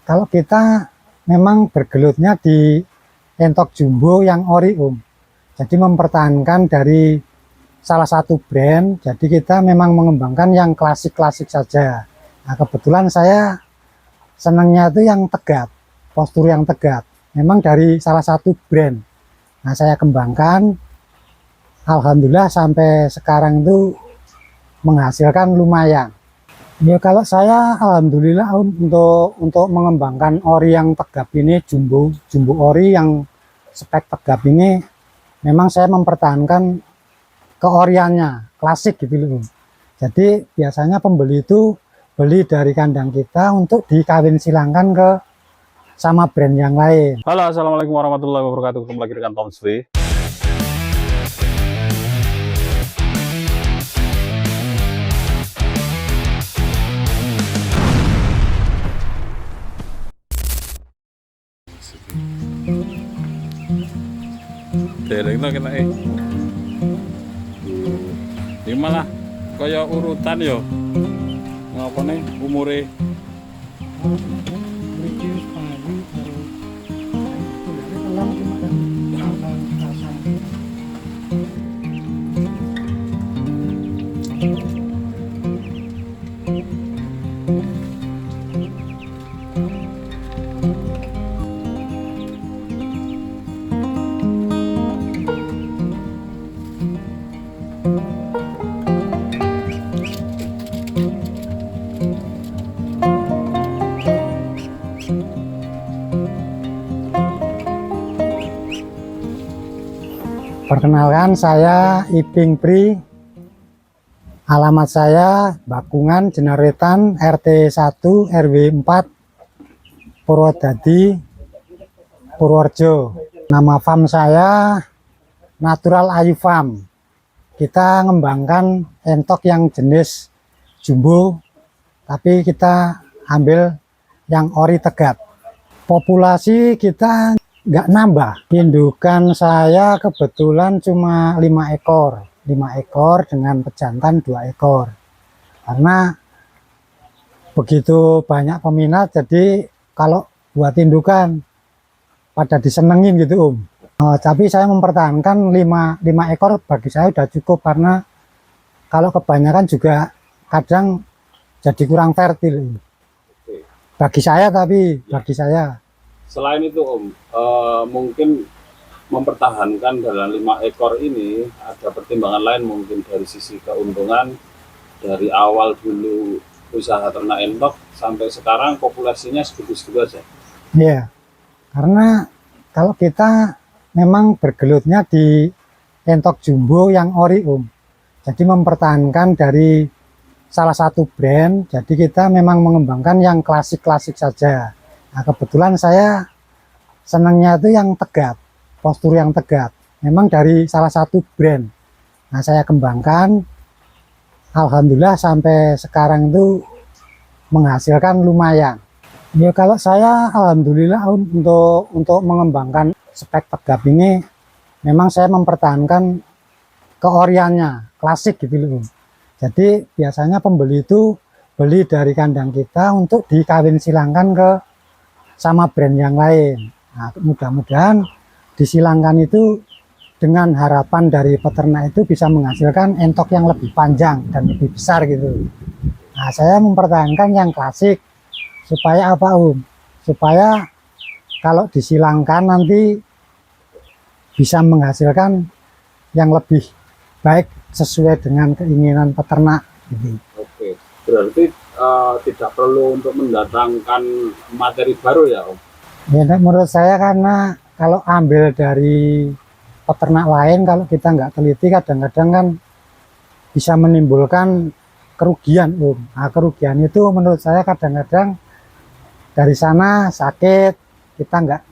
Kalau kita memang bergelutnya di entok jumbo yang ori jadi mempertahankan dari salah satu brand, jadi kita memang mengembangkan yang klasik-klasik saja. Nah, kebetulan saya senangnya itu yang tegap, postur yang tegap, memang dari salah satu brand. Nah, saya kembangkan, alhamdulillah sampai sekarang itu menghasilkan lumayan. Ya kalau saya alhamdulillah untuk mengembangkan ori yang tegap ini, jumbo ori yang spek tegap ini, memang saya mempertahankan keoriannya, klasik gitu loh. Jadi biasanya pembeli itu beli dari kandang kita untuk dikawin silangkan ke sama brand yang lain. Halo, assalamualaikum warahmatullahi wabarakatuh. Ketemu lagi dengan Tom Swe. Dereng to kena iki malah kaya urutan yo. Ngapa nih umure? Perkenalkan, saya Iping Pri. Alamat saya Bakungan, Jeneretan, RT 1 RW 4, Purwodadi, Purworejo. Nama farm saya Natural Ayu Farm. Kita ngembangkan entok yang jenis jumbo, tapi kita ambil yang ori tegap. Populasi kita nggak nambah. Indukan saya kebetulan cuma 5 ekor. 5 ekor dengan pejantan 2 ekor. Karena begitu banyak peminat, jadi kalau buat indukan pada disenengin gitu tapi saya mempertahankan 5 ekor bagi saya udah cukup, karena kalau kebanyakan juga kadang jadi kurang fertil bagi saya. Tapi bagi saya, Selain itu mungkin mempertahankan dalam 5 ekor ini ada pertimbangan lain, mungkin dari sisi keuntungan. Dari awal dulu usaha ternak entok sampai sekarang populasinya segitu-segitu aja. iya, karena kalau kita memang bergelutnya di entok jumbo yang ori jadi mempertahankan dari salah satu brand, jadi kita memang mengembangkan yang klasik-klasik saja. Nah, kebetulan saya senangnya itu yang tegap, postur yang tegap, memang dari salah satu brand. Nah, saya kembangkan, alhamdulillah sampai sekarang itu menghasilkan lumayan. Ya kalau saya alhamdulillah untuk mengembangkan spek tegap ini, memang saya mempertahankan keoriannya, klasik gitu loh. Jadi biasanya pembeli itu beli dari kandang kita untuk dikawin silangkan ke sama brand yang lain. Nah, mudah-mudahan disilangkan itu dengan harapan dari peternak itu bisa menghasilkan entok yang lebih panjang dan lebih besar gitu. Nah, saya mempertahankan yang klasik supaya apa supaya kalau disilangkan nanti bisa menghasilkan yang lebih baik sesuai dengan keinginan peternak gitu. Oke, berarti tidak perlu untuk mendatangkan materi baru ya Om? Ya, menurut saya, karena kalau ambil dari peternak lain, kalau kita nggak teliti, kadang-kadang kan bisa menimbulkan kerugian Nah, kerugian itu menurut saya kadang-kadang dari sana sakit, kita nggak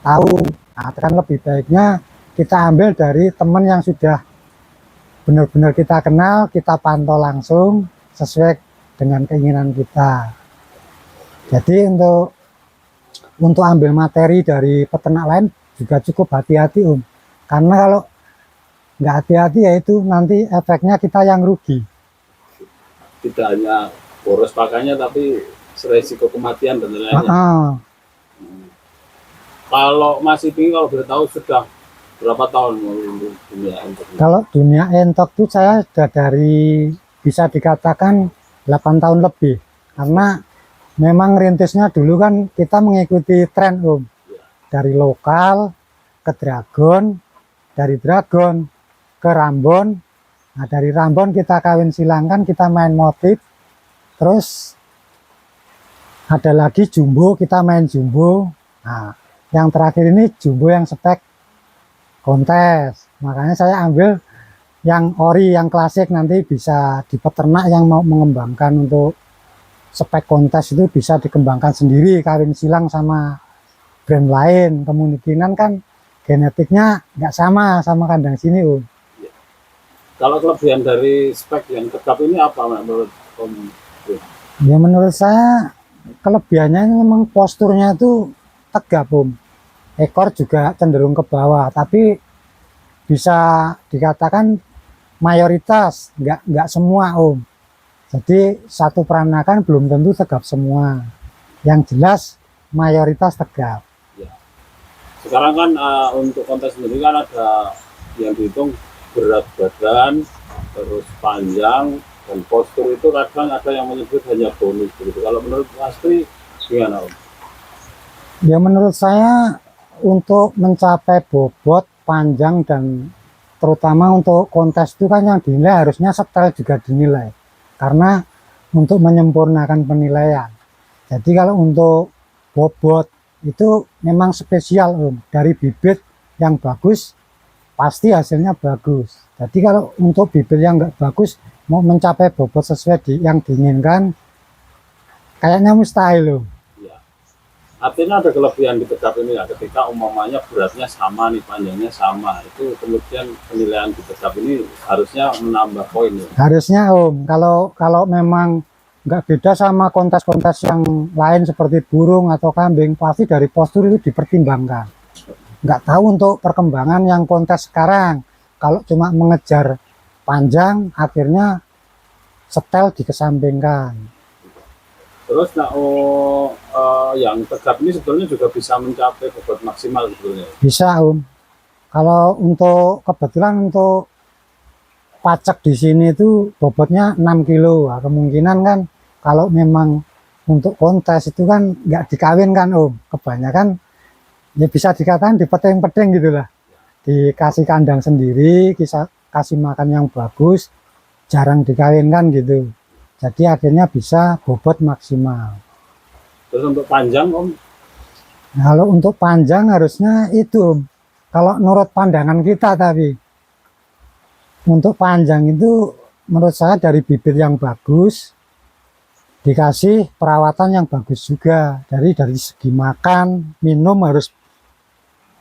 tahu. Nah, kan lebih baiknya kita ambil dari teman yang sudah benar-benar kita kenal, kita pantau langsung sesuai dengan keinginan kita. Jadi untuk ambil materi dari peternak lain juga cukup hati-hati karena kalau nggak hati-hati ya itu nanti efeknya kita yang rugi. Tidak hanya boros pakainya tapi resiko kematian dan lain-lainnya. Ah, Kalau masih tinggi, kalau boleh tahu sudah berapa tahun untuk dunia entok ini? kalau dunia entok tuh saya sudah dari bisa dikatakan 8 tahun lebih, karena memang rintisnya dulu kan kita mengikuti tren Om, dari lokal ke Dragon, dari Dragon ke Rambon. Nah, dari Rambon kita kawin silangkan, kita main motif, terus ada lagi jumbo, kita main jumbo. Nah, yang terakhir ini jumbo yang spek kontes, makanya saya ambil yang ori, yang klasik, nanti bisa di peternak yang mau mengembangkan untuk spek kontes itu bisa dikembangkan sendiri, kawin silang sama brand lain. Kemungkinan kan genetiknya nggak sama kandang sini Om. Kalau kelebihan dari spek yang tegap ini apa menurut Om? Ya menurut saya kelebihannya memang posturnya itu tegap Om. Ekor juga cenderung ke bawah, tapi bisa dikatakan mayoritas, nggak semua Om. Jadi satu peranakan belum tentu tegap semua. Yang jelas mayoritas tegap. Sekarang kan untuk kontes sendiri kan ada yang dihitung berat badan, terus panjang, dan postur itu kadang ada yang menyebut hanya bonus begitu. Kalau menurut Astri gimana Om? Ya menurut saya untuk mencapai bobot, panjang, dan terutama untuk kontes itu kan yang dinilai harusnya setel juga dinilai, karena untuk menyempurnakan penilaian. Jadi kalau untuk bobot itu memang spesial Om, dari bibit yang bagus pasti hasilnya bagus. Jadi kalau untuk bibit yang nggak bagus mau mencapai bobot sesuai yang diinginkan kayaknya mustahil Om. Artinya ada kelebihan di tegap ini ya, ketika umpamanya beratnya sama nih, panjangnya sama, itu kemudian penilaian di tegap ini harusnya menambah poin ya. Harusnya Om, kalau memang nggak beda sama kontes-kontes yang lain seperti burung atau kambing, pasti dari postur itu dipertimbangkan. Nggak tahu untuk perkembangan yang kontes sekarang, kalau cuma mengejar panjang akhirnya setel dikesampingkan. Terus yang tegap ini sebetulnya juga bisa mencapai bobot maksimal sebetulnya. Bisa Om. Kalau untuk kebetulan untuk pacak di sini itu bobotnya 6 kilo. Nah, kemungkinan kan kalau memang untuk kontes itu kan nggak dikawin kan Om. Kebanyakan ya bisa dikatakan dipeting-peting gitulah. Dikasih kandang sendiri, kasih makan yang bagus, jarang dikawinkan gitu. Jadi akhirnya bisa bobot maksimal. Terus untuk panjang Om? Kalau untuk panjang harusnya itu Om. Kalau menurut pandangan kita, tapi untuk panjang itu menurut saya dari bibit yang bagus, dikasih perawatan yang bagus juga. Dari segi makan, minum harus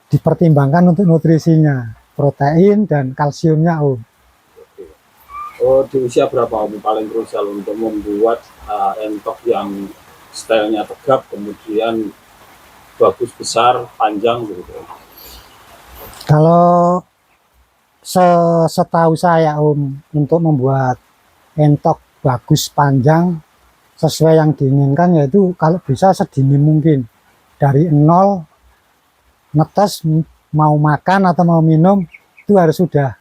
dipertimbangkan untuk nutrisinya, protein dan kalsiumnya Om. Oh, di usia berapa Om paling krusial untuk membuat entok yang stylenya tegap, kemudian bagus, besar, panjang gitu? Kalau setahu saya Om, untuk membuat entok bagus panjang sesuai yang diinginkan yaitu kalau bisa sedini mungkin, dari nol netes mau makan atau mau minum itu harus sudah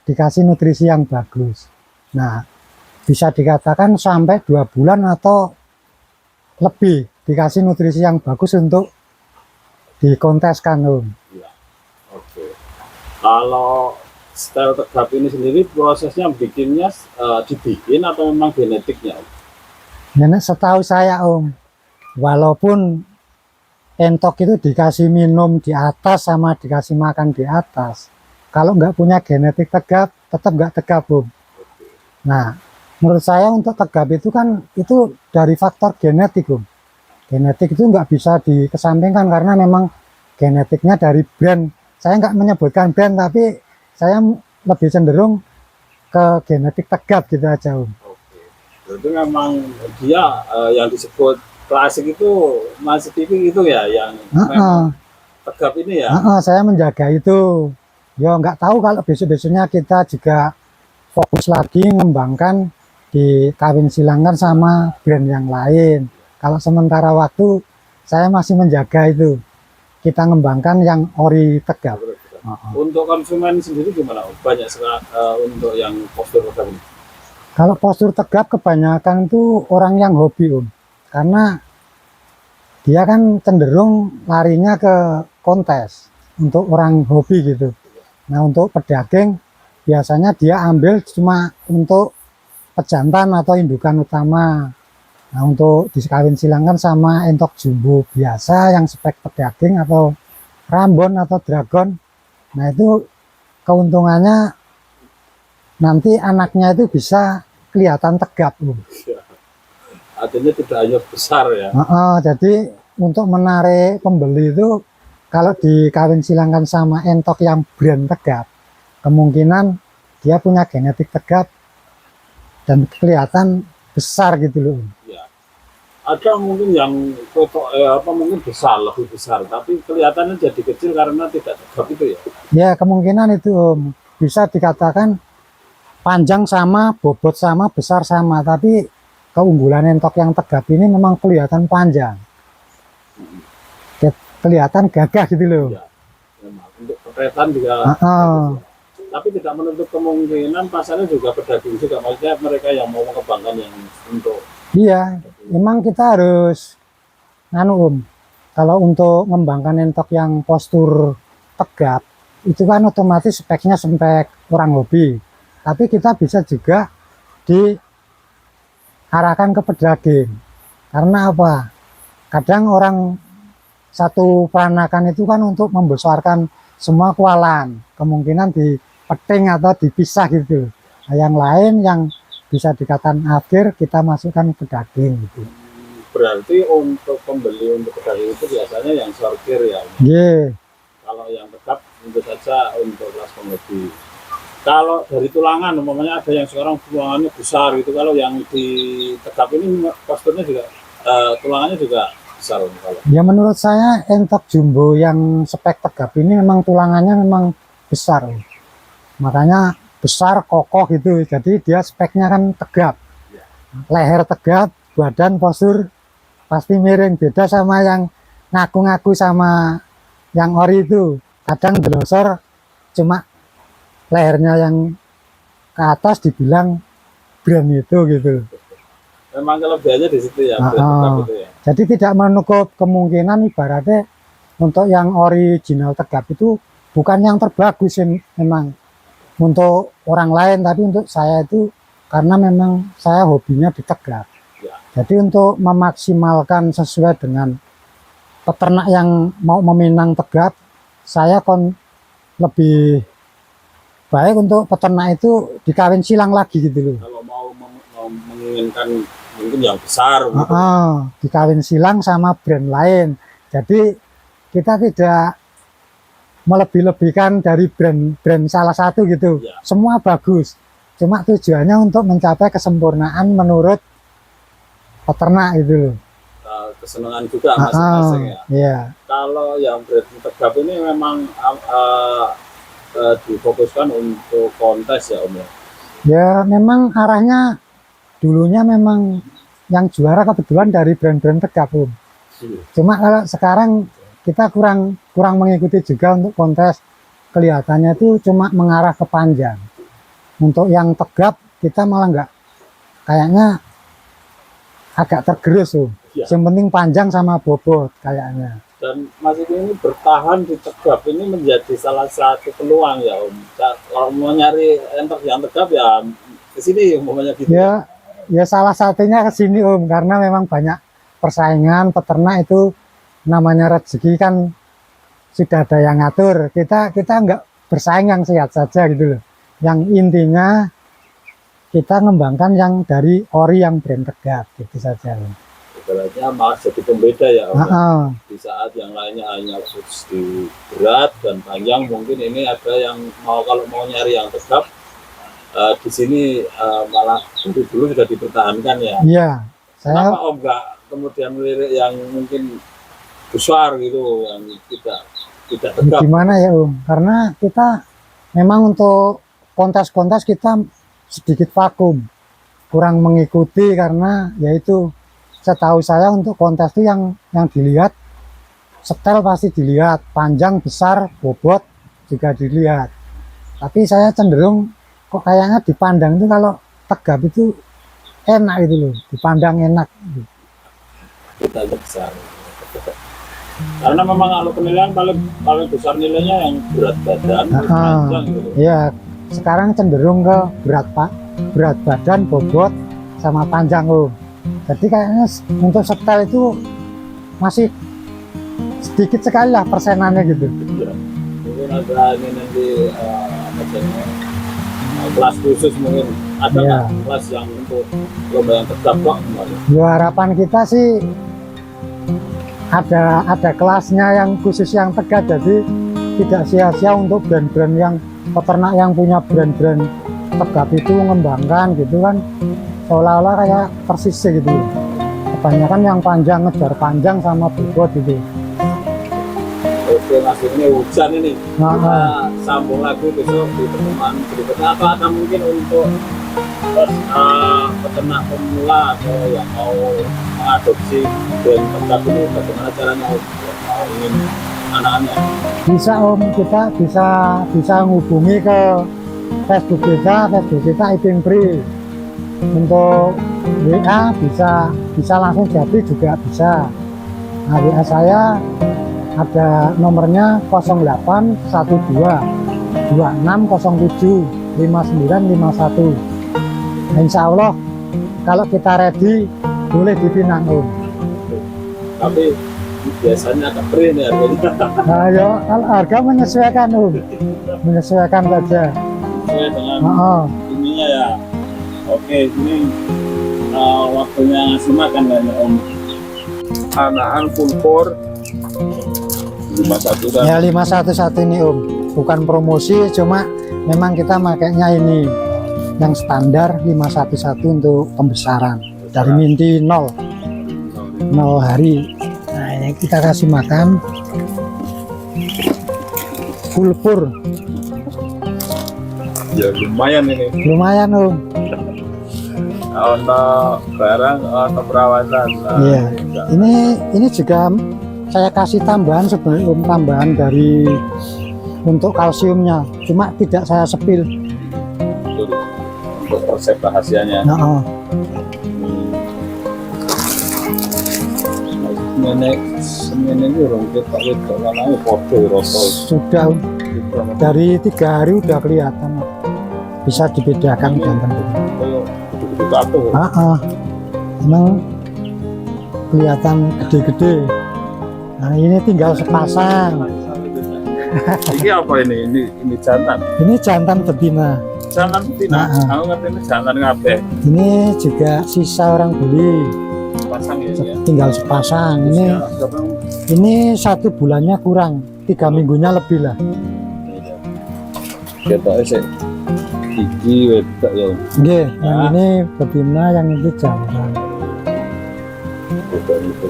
dikasih nutrisi yang bagus. Nah, bisa dikatakan sampai 2 bulan atau lebih dikasih nutrisi yang bagus untuk dikonteskan Om. Ya, oke. Kalau style tegap ini sendiri prosesnya bikinnya dibikin atau memang genetiknya Om? Nenek setahu saya Om, walaupun entok itu dikasih minum di atas sama dikasih makan di atas, kalau nggak punya genetik tegap tetap nggak tegap Om. Nah, menurut saya untuk tegap itu kan itu dari faktor genetik Om. Genetik itu nggak bisa dikesampingkan karena memang genetiknya dari brand. Saya nggak menyebutkan brand, tapi saya lebih cenderung ke genetik tegap gitu aja Om. Oke. Berarti memang dia yang disebut klasik itu masih tipik itu ya, yang memang tegap ini ya. Saya menjaga itu. Ya nggak tahu kalau besok-besoknya kita juga fokus lagi mengembangkan di kawin silangkan sama brand yang lain. Kalau sementara waktu saya masih menjaga itu, kita ngembangkan yang ori tegap. Untuk konsumen sendiri gimana Om? Banyak sekali untuk yang postur tegap ini. Kalau postur tegap kebanyakan itu orang yang hobi Om, karena dia kan cenderung larinya ke kontes untuk orang hobi gitu. Nah untuk pedaging biasanya dia ambil cuma untuk pejantan atau indukan utama. Nah untuk dikawin silangkan sama entok jumbo biasa yang spek pedaging atau Rambon atau Dragon. Nah itu keuntungannya nanti anaknya itu bisa kelihatan tegap. Artinya tidak hanya besar ya. Jadi untuk menarik pembeli itu kalau dikawin silangkan sama entok yang brand tegap, kemungkinan dia punya genetik tegap dan kelihatan besar gitu loh. Ya. Ada mungkin yang mungkin besar, lebih besar, tapi kelihatannya jadi kecil karena tidak tegap itu ya. Ya kemungkinan itu Om. Bisa dikatakan panjang sama, bobot sama, besar sama, tapi keunggulan entok yang tegap ini memang kelihatan panjang, kelihatan gagah gitu loh. Ya, memang. Untuk potretan juga. Tapi tidak menutup kemungkinan pasarnya juga pedaging juga, maksudnya mereka yang mau mengembangkan yang untuk. Iya, memang kita harus Om. Kalau untuk mengembangkan entok yang postur tegap, itu kan otomatis speknya spek orang hobi. Tapi kita bisa juga diarahkan ke pedaging. Karena apa? Kadang orang satu peranakan itu kan untuk membesarkan semua kualan. Kemungkinan dipeting atau dipisah gitu. Nah, yang lain yang bisa dikatakan akhir kita masukkan ke pedaging gitu. Berarti untuk pembeli untuk pedaging itu biasanya yang sortir ya? Yeah. Kalau yang tegap tentu saja untuk kelas pemudi. Kalau dari tulangan, umpamanya ada yang sekarang tulangannya besar gitu. Kalau yang di tegap ini posturnya juga tulangannya juga besar. Kalau. Ya menurut saya entok jumbo yang spek tegap ini memang tulangannya memang besar. Makanya besar, kokoh gitu. Jadi dia speknya kan tegap. Leher tegap, badan postur pasti miring. Beda sama yang ngaku-ngaku sama yang ori itu. Kadang delosor cuma lehernya yang ke atas dibilang brand itu gitu. Memang kelebihannya di situ ya, brand itu ya. Jadi tidak menutup kemungkinan ibaratnya untuk yang original tegap itu bukan yang terbagus memang untuk orang lain, tapi untuk saya itu karena memang saya hobinya di tegap. Ya. Jadi untuk memaksimalkan sesuai dengan peternak yang mau meminang tegap, saya lebih baik untuk peternak itu dikawin silang lagi gitu loh. Kalau mau menginginkan mungkin yang besar gitu. Dikawin silang sama brand lain. Jadi kita tidak melebih-lebihkan dari brand salah satu gitu. Ya. Semua bagus. Cuma tujuannya untuk mencapai kesempurnaan menurut peternak gitu loh. Kesenangan juga masing-masing ya. Iya. Kalau yang brand tegap ini memang difokuskan untuk kontes ya Om ya? Ya memang arahnya dulunya memang yang juara kebetulan dari brand-brand tegap Om. Cuma kalau sekarang kita kurang mengikuti juga untuk kontes, kelihatannya itu cuma mengarah ke panjang. Untuk yang tegap kita malah enggak, kayaknya agak tergerus Om. Ya. Yang penting panjang sama bobot kayaknya. Dan Mas ini bertahan di tegap ini menjadi salah satu peluang ya Om. Kalau mau nyari entok yang tegap ya ke sini umpamanya gitu. Ya salah satunya ke sini Om, karena memang banyak persaingan peternak itu namanya rezeki kan sudah ada yang ngatur. Kita enggak bersaing yang sehat saja gitu loh. Yang intinya kita ngembangkan yang dari ori yang brand tegap gitu saja. Ibaratnya malah jadi pembeda ya Om. Di saat yang lainnya hanya khusus di berat dan panjang, mungkin ini ada yang kalau mau nyari yang tegap di sini malah dulu sudah dipertahankan ya. Iya. Kenapa Om nggak kemudian melirik yang mungkin besar gitu yang tidak tegap? Gimana ya Om? Karena kita memang untuk kontes-kontes kita sedikit vakum, kurang mengikuti karena yaitu setahu saya untuk kontes itu yang dilihat setel pasti dilihat, panjang, besar, bobot juga dilihat. Tapi saya cenderung kok kayaknya dipandang itu kalau tegap itu enak gitu loh, dipandang enak. Kita besar. Karena memang kalau penilaian paling besar nilainya yang berat badan, panjang gitu. Ya, sekarang cenderung ke berat badan, bobot, sama panjang Om. Jadi kayaknya untuk setel itu masih sedikit sekali lah persenannya gitu. Ya. Mungkin ada ini nanti apa namanya, kelas khusus mungkin ada Ya. nggak kelas yang untuk lomba yang tegap kok kemarin? Ya, harapan kita sih ada kelasnya yang khusus yang tegak, jadi tidak sia-sia untuk brand-brand yang peternak yang punya brand-brand tegap itu mengembangkan gitu kan, seolah-olah kayak persis gitu. Kebanyakan yang panjang ngejar panjang sama bobot gitu. Oke Mas, ini hujan ini. Nah, Kita sambung lagi besok di pertemuan berikutnya. Apa ada mungkin untuk peternak pemula atau yang mau mengadopsi brand tegap ini, bagaimana caranya ingin anak-anaknya? bisa Om, kita bisa menghubungi ke Facebook kita Ipin Pri. Untuk WA bisa langsung jadi juga bisa. Nah, WA saya ada nomornya 0812 2607 5951. Insya Allah kalau kita ready boleh dipinang Om. Tapi biasanya agak keren ya harganya. Nah, yo, kalau harga menyesuaikan Om, menyesuaikan saja. Sesuai dengan Oh, ininya ya. Oke, ini waktunya ngasih makan kan ya Om. Anakan full core 51 dan ya 511 ini Om, bukan promosi, cuma memang kita makainya ini yang standar 511 untuk pembesaran dari minti 0 hari. Nah, ini kita kasih makan full pur, ya lumayan ini. lumayan Om. Untuk barang atau perawatan. Iya, ini juga saya kasih tambahan sebenarnya Om, tambahan dari untuk kalsiumnya, cuma tidak saya sepil. Untuk resep rahasianya. Nah, Semen ini orang kita lihat warnanya foto rosol. sudah Om. Dari 3 hari udah kelihatan, bisa dibedakan jantan itu. Satu. Emang kelihatan gede-gede. Nah, ini tinggal sepasang. Ini apa ini? Ini jantan. Ini jantan betina. Jantan betina. Aku ngerti ini jantan kabeh. Ini juga sisa orang beli, Pasang ya. tinggal sepasang. Ini 1 bulannya kurang, 3 minggunya lebih lah. Kita sih gigi wedok ya. Oke, yang ini betina, yang ini jantan. Wedok itu.